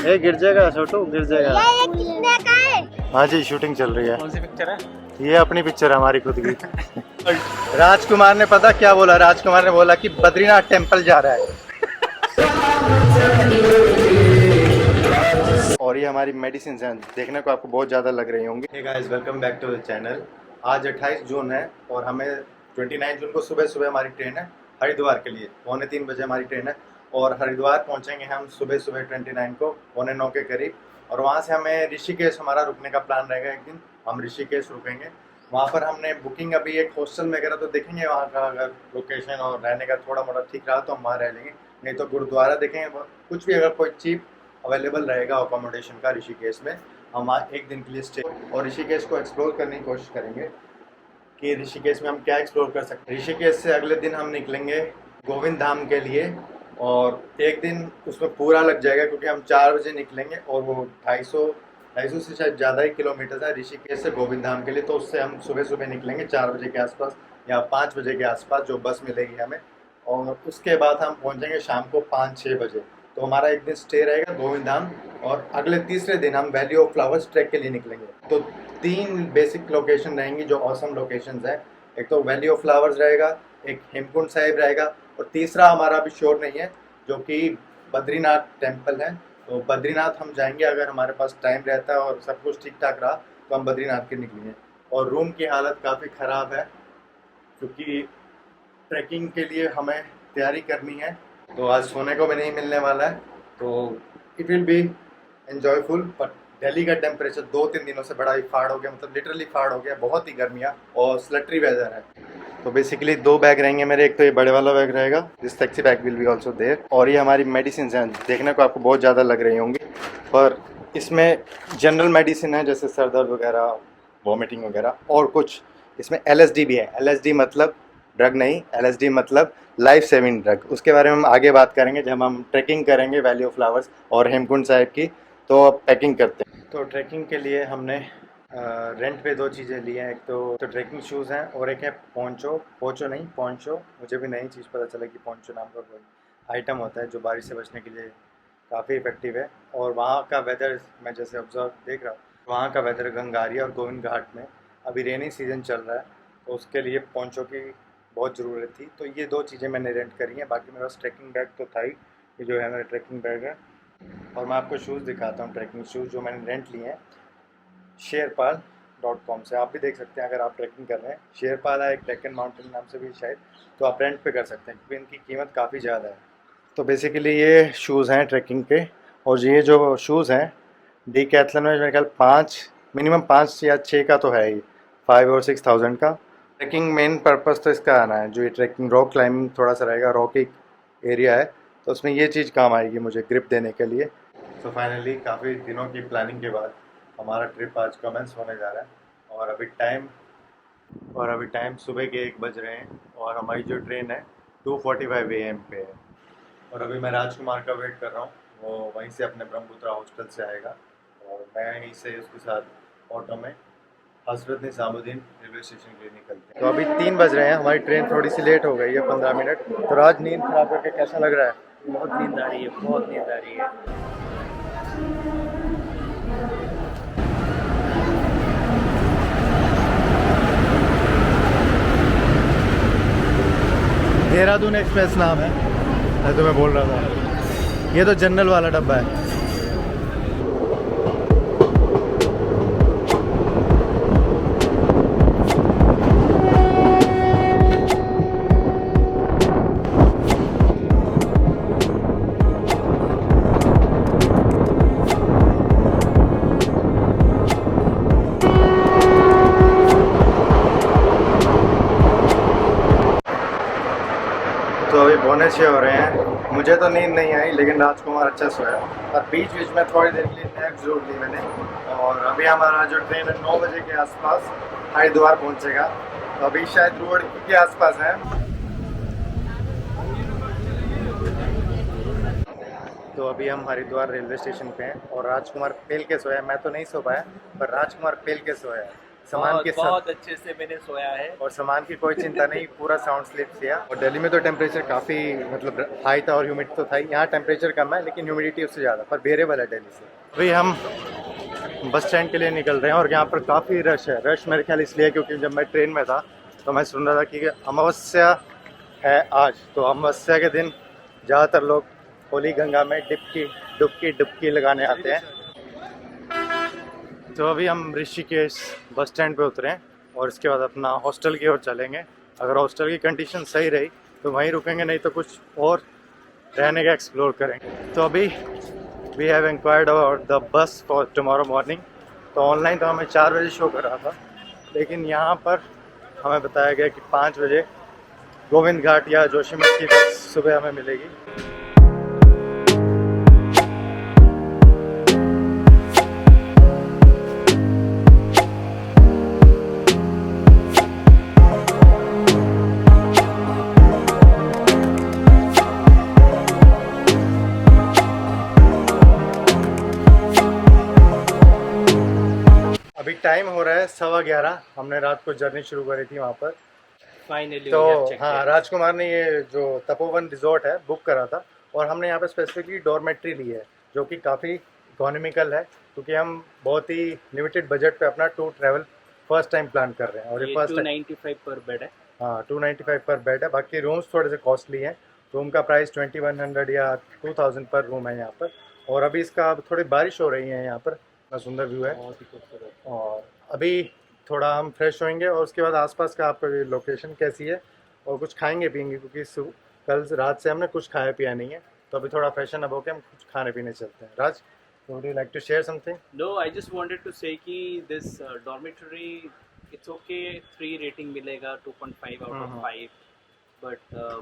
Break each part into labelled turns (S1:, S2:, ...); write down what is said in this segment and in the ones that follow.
S1: ये गिर जाएगा छोटू, गिर जाएगा।
S2: ये कितने का है?
S1: हाँ जी, शूटिंग चल रही है।
S3: कौन सी पिक्चर है?
S1: ये अपनी पिक्चर है हमारी खुद की। राजकुमार ने पता क्या बोला? राजकुमार ने बोला कि बद्रीनाथ टेम्पल जा रहा है। और ये हमारी मेडिसिन हैं, देखने को आपको बहुत ज़्यादा लग रही होंगी। Hey guys, welcome back to the channel. आज 28 जून है और हमें 29 जून को सुबह सुबह हमारी ट्रेन है हरिद्वार के लिए। 2:45 बजे हमारी ट्रेन है और हरिद्वार पहुंचेंगे हम सुबह सुबह 29 को 8:45 के करीब। और वहाँ से हमें ऋषिकेश हमारा रुकने का प्लान रहेगा। एक दिन हम ऋषिकेश रुकेंगे। वहाँ पर हमने बुकिंग अभी एक हॉस्टल वगैरह तो देखेंगे वहाँ का, अगर लोकेशन और रहने का थोड़ा मोड़ा ठीक रहा तो हम वहाँ रह लेंगे, नहीं तो गुरुद्वारा देखेंगे। कुछ भी अगर कोई चीप अवेलेबल रहेगा अकोमोडेशन का ऋषिकेश में, हम वहाँ एक दिन के लिए स्टे और ऋषिकेश को एक्सप्लोर करने की कोशिश करेंगे कि ऋषिकेश में हम क्या एक्सप्लोर कर सकते हैं। ऋषिकेश से अगले दिन हम निकलेंगे गोविंद धाम के लिए और एक दिन उसमें पूरा लग जाएगा क्योंकि हम 4 बजे निकलेंगे और वो 250 से शायद ज़्यादा ही किलोमीटर है ऋषिकेश से गोविंद धाम के लिए। तो उससे हम सुबह सुबह निकलेंगे 4 बजे के आसपास या 5 बजे के आसपास जो बस मिलेगी हमें, और उसके बाद हम पहुंचेंगे शाम को 5-6 बजे। तो हमारा एक दिन स्टे रहेगा गोविंद धाम और अगले तीसरे दिन हम वैली ऑफ फ्लावर्स ट्रैक के लिए निकलेंगे। तो 3 बेसिक लोकेशन रहेंगी जो ऑसम लोकेशंस हैं। एक तो वैली ऑफ फ्लावर्स रहेगा, एक हेमकुंड साहिब रहेगा और तीसरा हमारा अभी श्योर नहीं है जो कि बद्रीनाथ टेम्पल है। तो बद्रीनाथ हम जाएंगे, अगर हमारे पास टाइम रहता है और सब कुछ ठीक ठाक रहा तो हम बद्रीनाथ के निकलेंगे। और रूम की हालत काफ़ी ख़राब है क्योंकि ट्रैकिंग के लिए हमें तैयारी करनी है, तो आज सोने को भी नहीं मिलने वाला है। तो it will be enjoyful. But Delhi का टेम्परेचर 2-3 दिनों से बड़ा ही फाड़ हो गया, मतलब लिटरली फाड़ हो गया, बहुत ही गर्मियाँ और स्लटरी वेदर है। तो बेसिकली 2 बैग रहेंगे मेरे, एक तो ये बड़े वाला बैग रहेगा, this taxi bag will be also there, और ये हमारी मेडिसिन हैं, देखने को आपको बहुत ज़्यादा लग रही होंगी पर इसमें जनरल मेडिसिन है जैसे सर दर्द वगैरह, वॉमिटिंग वगैरह, और कुछ इसमें LSD भी है। LSD मतलब ड्रग नहीं, LSD मतलब लाइफ सेविंग ड्रग। उसके बारे में हम आगे बात करेंगे जब हम ट्रैकिंग करेंगे वैली ऑफ फ्लावर्स और हेमकुंड साहिब की। तो पैकिंग करते हैं। तो ट्रैकिंग के लिए हमने रेंट पे 2 चीज़ें ली हैं। एक तो ट्रैकिंग शूज़ हैं और एक है पोंचो। मुझे भी नई चीज़ पता चला कि पोंचो नाम का कोई आइटम होता है जो बारिश से बचने के लिए काफ़ी इफेक्टिव है। और वहाँ का वेदर मैं जैसे ऑब्जर्व देख रहा हूँ, वहाँ का वेदर गंगारिया और गोविंद घाट में अभी रेनी सीज़न चल रहा है, तो उसके लिए पोंचो की बहुत ज़रूरत थी। तो ये 2 चीज़ें मैंने रेंट करी हैं। बाकी मेरे पास ट्रैकिंग बैग तो था ही, ये जो है मेरा ट्रैकिंग बैग है। और मैं आपको शूज़ दिखाता हूँ, ट्रैकिंग शूज़ जो मैंने रेंट लिए हैं शेरपाल.com से। आप भी देख सकते हैं अगर आप ट्रैकिंग कर रहे हैं। शेरपाल है एक डेक्कन माउंटेन नाम से भी शायद, तो आप रेंट पे कर सकते हैं क्योंकि इनकी कीमत काफ़ी ज़्यादा है। तो बेसिकली ये शूज़ हैं ट्रैकिंग के, और ये जो शूज़ हैं डीकैथलॉन में मेरे ख्याल 5 मिनिमम 5 या 6 का तो है ही, 5 और 6,000 का। ट्रैकिंग मेन पर्पस तो इसका आना है, जो ये ट्रैकिंग रॉक क्लाइंबिंग थोड़ा सा रहेगा, रॉकी एरिया है, तो उसमें ये चीज़ काम आएगी मुझे ग्रिप देने के लिए। तो फाइनली काफ़ी दिनों की प्लानिंग के बाद हमारा ट्रिप आज कमेंस होने जा रहा है और अभी टाइम सुबह के 1 बज रहे हैं और हमारी जो ट्रेन है 2:45 AM पे है। और अभी मैं राजकुमार का वेट कर रहा हूँ, वो वहीं से अपने ब्रह्मपुत्रा हॉस्टल से आएगा और मैं यहीं से उसके साथ ऑटो में हज़रत निज़ामुद्दीन रेलवे स्टेशन के लिए निकलते हैं। तो अभी 3 बज रहे हैं, हमारी ट्रेन थोड़ी सी लेट हो गई है 15 मिनट। तो राज, नींद खराब करके कैसा लग रहा है?
S3: बहुत नींद आ रही है, बहुत नींद आ रही है।
S1: देहरादून एक्सप्रेस नाम है, मैं तुम्हें बोल रहा था। ये तो जनरल वाला डब्बा है। तो अभी 6:45 हो रहे हैं। मुझे तो नींद नहीं आई लेकिन राजकुमार अच्छा सोया और बीच बीच में थोड़ी देर के लिए नैप जरूर ली मैंने। और अभी हमारा जो ट्रेन है 9 बजे के आसपास हरिद्वार पहुंचेगा। तो अभी शायद रोड के आसपास है। तो अभी हम हरिद्वार रेलवे स्टेशन पे हैं और राजकुमार पेल के सोया। मैं तो नहीं सो पाया पर राजकुमार पेल के सोया। सामान के साथ
S3: बहुत अच्छे से मैंने सोया है।
S1: और सामान की कोई चिंता नहीं, पूरा साउंड स्लीप किया। और दिल्ली में तो टेम्परेचर काफ़ी मतलब हाई था और ह्यूमिड तो था ही। यहाँ टेम्परेचर कम है लेकिन ह्यूमिडिटी उससे ज़्यादा, पर बेरेबल है दिल्ली से। अभी हम बस स्टैंड के लिए निकल रहे हैं और यहाँ पर काफ़ी रश है। रश मेरे ख्याल इसलिए क्योंकि जब मैं ट्रेन में था तो मैं सुन रहा था कि अमावस्या है आज, तो अमावस्या के दिन ज़्यादातर लोग होली गंगा में डुबकी लगाने आते हैं। तो अभी हम ऋषिकेश बस स्टैंड पे उतरे हैं और इसके बाद अपना हॉस्टल की ओर चलेंगे। अगर हॉस्टल की कंडीशन सही रही तो वहीं रुकेंगे, नहीं तो कुछ और रहने का एक्सप्लोर करेंगे। तो अभी we have enquired about the bus for tomorrow morning. तो ऑनलाइन तो हमें 4 बजे शो कर रहा था, लेकिन यहाँ पर हमें बताया गया कि 5 बजे गोविंद घाट या जोशीमठ की बस सुबह हमें मिलेगी। अभी टाइम हो रहा है 11:15। हमने रात को जर्नी शुरू करी थी वहाँ पर।
S3: फाइनली
S1: तो हाँ, राजकुमार ने ये जो तपोवन रिजॉर्ट है बुक करा था और हमने यहाँ पे स्पेसिफिकली डॉर्मेट्री ली है जो कि काफ़ी इकोनॉमिकल है, क्योंकि हम बहुत ही लिमिटेड बजट पे अपना tour travel first time plan कर रहे हैं। और ये फर्स्ट
S3: 295 पर बेड है।
S1: हाँ 295 पर बेड है। बाकी रूम्स थोड़े से कॉस्टली हैं। रूम का प्राइस 2100 या 2000 पर रूम है यहाँ पर। और अभी इसका थोड़ी बारिश हो रही है यहाँ पर, इतना सुंदर व्यू है।
S3: बहुत ही खूबसूरत।
S1: और अभी थोड़ा हम फ्रेश होएंगे और उसके बाद आसपास का आपका लोकेशन कैसी है और कुछ खाएंगे पियेंगे, क्योंकि कल रात से हमने कुछ खाया पिया नहीं है। तो अभी थोड़ा फ्रेशन अप होकर हम कुछ खाने पीने चलते हैं। Raj, would you like to share something?
S3: No, I just wanted to say कि this dormitory it's okay, 3 rating मिलेगा, 2.5 out of 5। बट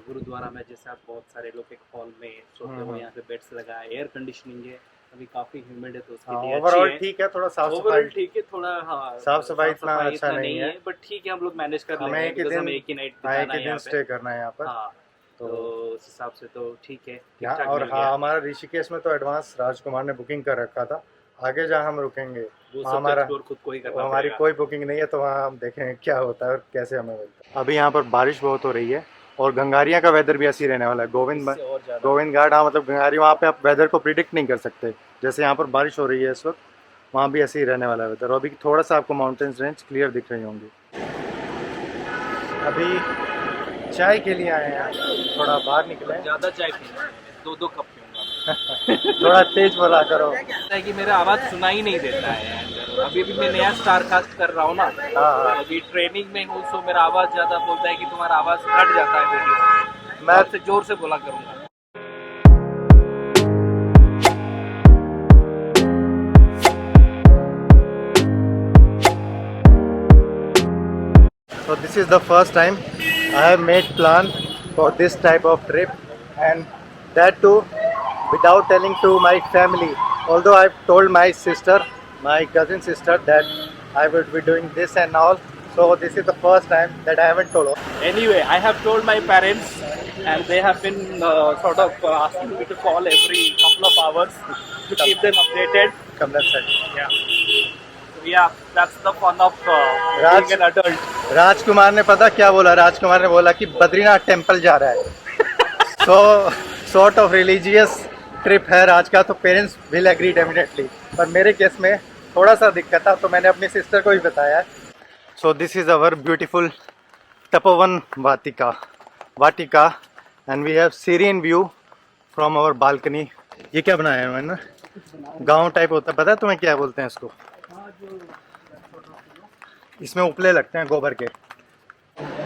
S3: गुरुद्वारा में जैसे आप बहुत सारे लोग एक हॉल में सोते हो, यहाँ पे बेड्स लगा है, एयर कंडीशनिंग है, अभी काफी ह्यूमिड है तो उसके लिए
S1: ओवरऑल
S3: अच्छी है।
S1: ठीक है, थोड़ा साफ
S3: ओवरऑल
S1: सफाई
S3: ठीक है, थोड़ा हाँ
S1: साफ सफाई इतना अच्छा नहीं है,
S3: बट ठीक है, हम लोग मैनेज कर
S1: हमें
S3: लेंगे
S1: एक ही
S3: because
S1: दिन
S3: हमें एक ही नाइट
S1: एक
S3: बिताना
S1: ही
S3: है
S1: दिन
S3: यहाँ
S1: स्टे
S3: पे।
S1: करना है यहाँ पर।
S3: हाँ, तो उस हिसाब से तो ठीक है,
S1: यहाँ
S3: ठीक-ठाक
S1: और
S3: मिल
S1: हाँ,
S3: गया।
S1: हमारा ऋषिकेश में तो एडवांस राजकुमार ने बुकिंग कर रखा था। आगे जहाँ हम रुकेंगे
S3: वो सब
S1: हमारा
S3: एक्सप्लोर खुद को ही करना
S1: हमारी
S3: पड़ेगा।
S1: कोई बुकिंग नहीं है, तो वहाँ हम देखेंगे क्या होता है और कैसे हमें मिलता है। अभी यहाँ पर बारिश बहुत हो रही है और गंगारिया का वेदर भी ऐसी रहने वाला है।
S3: इससे और ज़्यादा।
S1: गोविंद घाट, हाँ मतलब गंगारी, वहाँ पे आप वेदर को प्रिडिक्ट नहीं कर सकते। जैसे यहाँ पर बारिश हो रही है इस वक्त, वहाँ भी ऐसे ही रहने वाला है वेदर। अभी थोड़ा सा आपको माउंटेन्स रेंज क्लियर दिख रही होंगी। अभी चाय के लिए आए हैं, थोड़ा बाहर निकले हैं।
S3: ज़्यादा चाय पीना, 2-2 कप पीऊँगा।
S1: थोड़ा तेज बोला करो।
S3: लगता है कि मेरा आवाज़ सुनाई नहीं देता है। अभी भी मैं नया स्टार कास्ट कर रहा हूँ ना,
S1: हाँ।
S3: अभी ट्रेनिंग में हूँ, सो मेरा आवाज़ ज़्यादा बोलता है कि तुम्हारा आवाज़ हट जाता है वीडियो में। मैं आपसे जोर से बोला करूँगा।
S1: So this is the first time I have made plan for this type of trip, and that too without telling to my family. Although I've told my sister, my cousin sister, that I would be doing this and all. So this is the first time that I haven't told.
S3: Anyway, I have told my parents, and they have been sort of asking me to call every couple of hours to keep them updated.
S1: Come let's say.
S3: Yeah. So yeah, that's the fun of
S1: Raj-
S3: being an adult.
S1: राजकुमार ने पता क्या बोला? राजकुमार ने बोला कि Badrinath temple जा रहा है। सो सॉर्ट ऑफ रिलीजियस ट्रिप है राज का, तो पेरेंट्स विल एग्री डेफिनेटली। पर मेरे केस में थोड़ा सा दिक्कत था, तो मैंने अपनी सिस्टर को भी बताया। So this is our beautiful Tapovan Vatika and we have serene view from our balcony. ये क्या बनाया है ना, गांव टाइप होता है, पता है तुम्हें क्या बोलते हैं इसको? इसमें उपले लगते हैं गोबर के।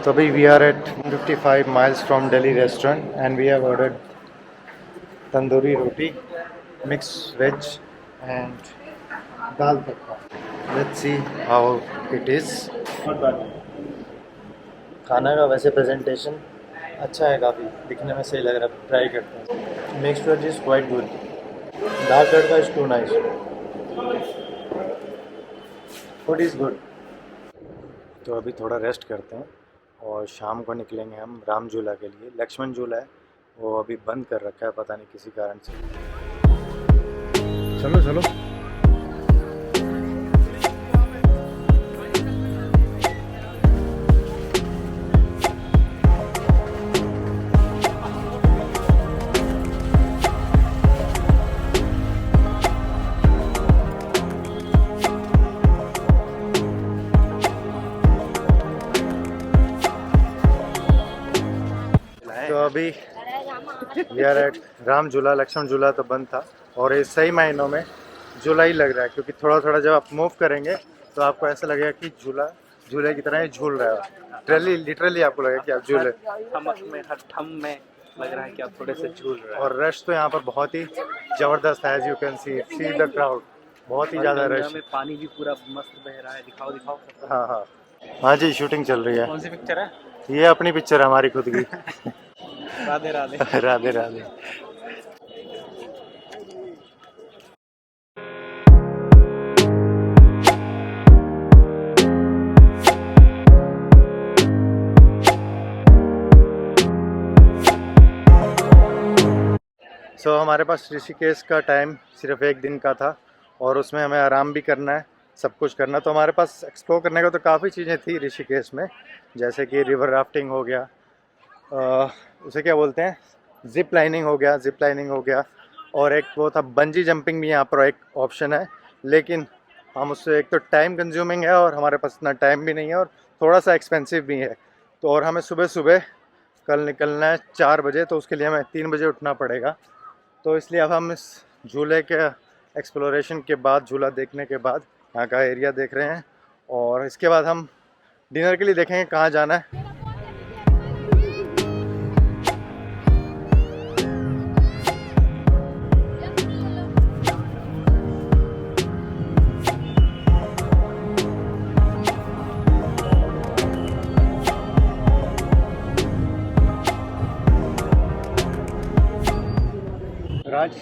S1: तो अभी we are at 55 miles from Delhi restaurant and we have ordered tandoori roti, mix veg and dal tadka. Let's see how it is. खाना का वैसे प्रेजेंटेशन अच्छा है, काफ़ी दिखने में सही लग रहा है, ट्राई करते हैं। Mix veg is quite good, dal tadka is too nice, food is good. तो अभी थोड़ा रेस्ट करते हैं और शाम को निकलेंगे हम राम झूला के लिए। लक्ष्मण झूला है वो अभी बंद कर रखा है, पता नहीं किसी कारण से। चलो चलो। अभी वी आर एट राम झूला। लक्ष्मण झूला तो बंद था और ये सही मायनों में झूला ही लग रहा है, क्योंकि थोड़ा थोड़ा जब आप मूव करेंगे तो आपको ऐसा लगेगा कि झूले की तरह ही झूल रहा है। लिटरली आपको लगेगा कि आप झूले।
S3: हर थम में लग रहा है कि आप थोड़े से झूल रहे हैं।
S1: और रश तो यहाँ पर बहुत ही जबरदस्त है। As you can see the crowd, बहुत ही ज़्यादा रश।
S3: में पानी भी पूरा मस्त बह रहा है। दिखाओ दिखाओ।
S1: हाँ हाँ हाँ जी, शूटिंग चल रही है।
S3: कौन सी पिक्चर है?
S1: ये अपनी पिक्चर है हमारी खुद की।
S3: राधे राधे।
S1: राधे राधे। हमारे पास ऋषिकेश का टाइम सिर्फ एक दिन का था और उसमें हमें आराम भी करना है, सब कुछ करना। तो हमारे पास एक्सप्लोर करने का तो काफ़ी चीज़ें थी ऋषिकेश में, जैसे कि रिवर राफ्टिंग हो गया, उसे क्या बोलते हैं, जिप लाइनिंग हो गया और एक वो था बंजी जंपिंग भी यहाँ पर एक ऑप्शन है। लेकिन हम उससे, एक तो टाइम कंज्यूमिंग है और हमारे पास इतना टाइम भी नहीं है और थोड़ा सा एक्सपेंसिव भी है। तो और हमें सुबह सुबह कल निकलना है 4 बजे, तो उसके लिए हमें 3 बजे उठना पड़ेगा। तो इसलिए अब हम इस झूले के एक्सप्लोरेशन के बाद, झूला देखने के बाद यहाँ का एरिया देख रहे हैं और इसके बाद हम डिनर के लिए देखेंगे कहाँ जाना है। राज,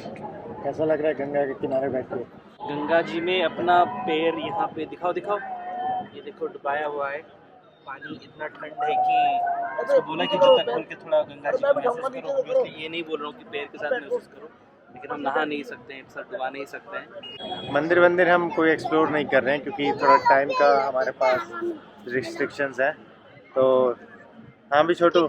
S1: कैसा लग रहा है गंगा के किनारे बैठ के?
S3: गंगा जी में अपना पैर यहाँ पे दिखाओ दिखाओ, ये देखो डुबाया हुआ है। पानी इतना ठंड है कि उसको बोला कि जूता खोल के थोड़ा गंगा जी को महसूस करो। ऑब्वियसली ये नहीं बोल रहा हूँ कि पैर के साथ महसूस करो, लेकिन हम नहा नहीं सकते हैं, सर डुबा नहीं सकते हैं।
S1: मंदिर हम कोई एक्सप्लोर नहीं कर रहे हैं क्योंकि थोड़ा टाइम का हमारे पास रिस्ट्रिक्शंस है। तो हाँ भी छोटू,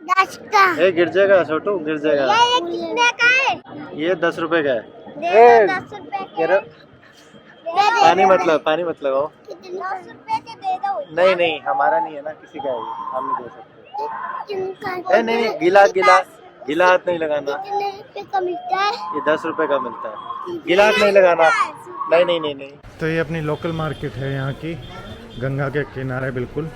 S2: 10 का
S1: ये गिर जाएगा छोटू, गिर जाएगा।
S2: ये कितने का है?
S1: ये 10 रुपए का है।
S2: दे दो 10 रुपए के।
S1: पानी मत लगाओ।
S2: कितने 10 रुपए के दे दो।
S1: नहीं हमारा नहीं है ना, किसी का है ये, हम नहीं दे सकते।
S2: किनका?
S1: नहीं गीला हाथ नहीं लगाना।
S2: कितने रुपए का मिलता है?
S1: ये 10 रुपए का मिलता है, गीला हाथ नहीं लगाना। नहीं। तो ये अपनी लोकल मार्केट है यहाँ की, गंगा के किनारे बिल्कुल।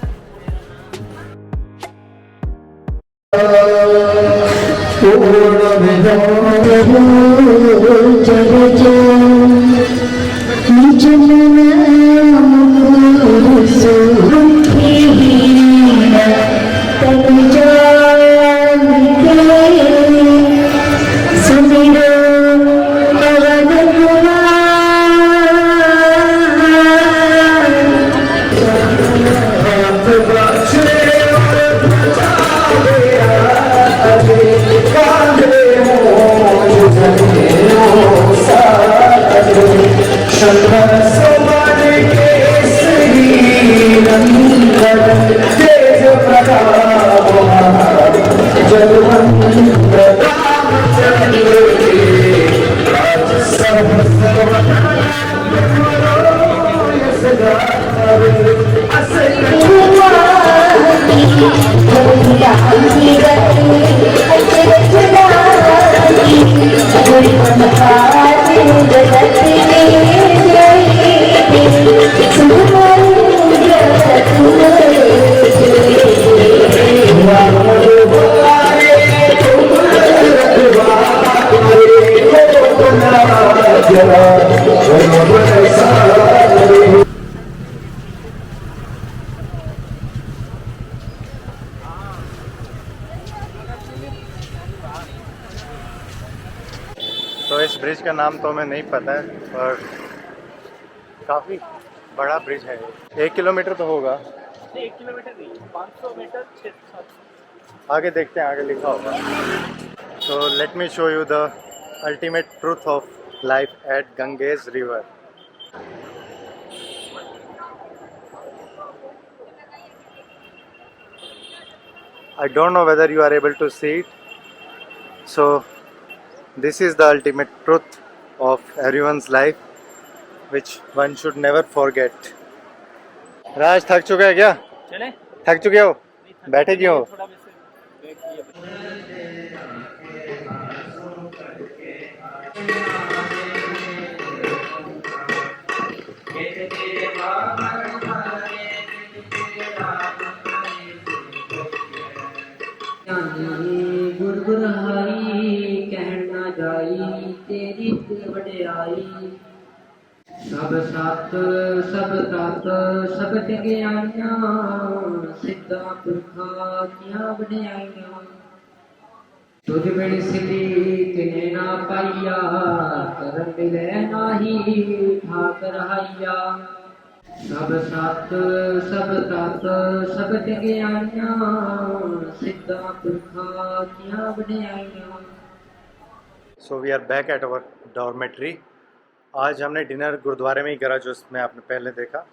S1: तो इस ब्रिज का नाम तो हमें नहीं पता है, पर काफ़ी बड़ा ब्रिज है। 1 किलोमीटर तो होगा।
S3: 1 किलोमीटर नहीं, 500 मीटर 600।
S1: आगे देखते हैं, आगे लिखा होगा। So let me show you the ultimate truth of life at Ganges river. I don't know whether you are able to see it. So this is the ultimate truth of everyone's life, which one should never forget. राज, थक चुका है क्या?
S3: चले?
S1: थक चुके हो? बैठे क्यों हो?
S3: थोड़ा वैसे बैठ
S4: गुरगुराई कहना जाई तेरी वड्याई सब सत सब तत सब जगियाइयां सिद्धा पुरखा किया वड्याइयां तुझ बिन सिली तिने ना पाइया करम मिले नाही ठाक रहाइया सब सत सब तत सब जगियाइयां सिद्धा पुरखा किया वड्याइयां।
S1: So we are back at our dormitory. आज हमने डिनर गुरुद्वारे में ही करा, जो इसमें आपने पहले देखा।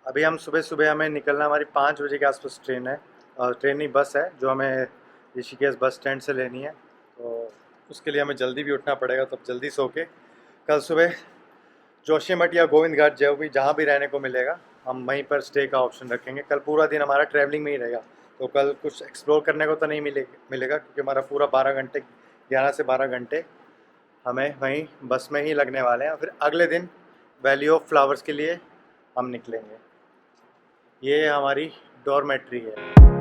S1: अभी हम सुबह सुबह हमें निकलना, हमारी 5 बजे के आसपास ट्रेन है, ट्रेन नहीं बस है, जो हमें ऋषिकेश बस स्टैंड से लेनी है। तो उसके लिए हमें जल्दी भी उठना पड़ेगा, तो जल्दी सो के कल सुबह जोशीमठ या गोविंद घाट जो भी जहाँ भी रहने को मिलेगा हम वहीं पर स्टे का ऑप्शन रखेंगे। कल पूरा दिन हमारा ट्रैवलिंग में ही रहेगा, तो कल कुछ एक्सप्लोर करने को तो नहीं मिलेगा क्योंकि हमारा पूरा 12 घंटे 11 से 12 घंटे हमें वहीं बस में ही लगने वाले हैं। फिर अगले दिन वैली ऑफ फ्लावर्स के लिए हम निकलेंगे। ये हमारी डॉर्मेट्री है।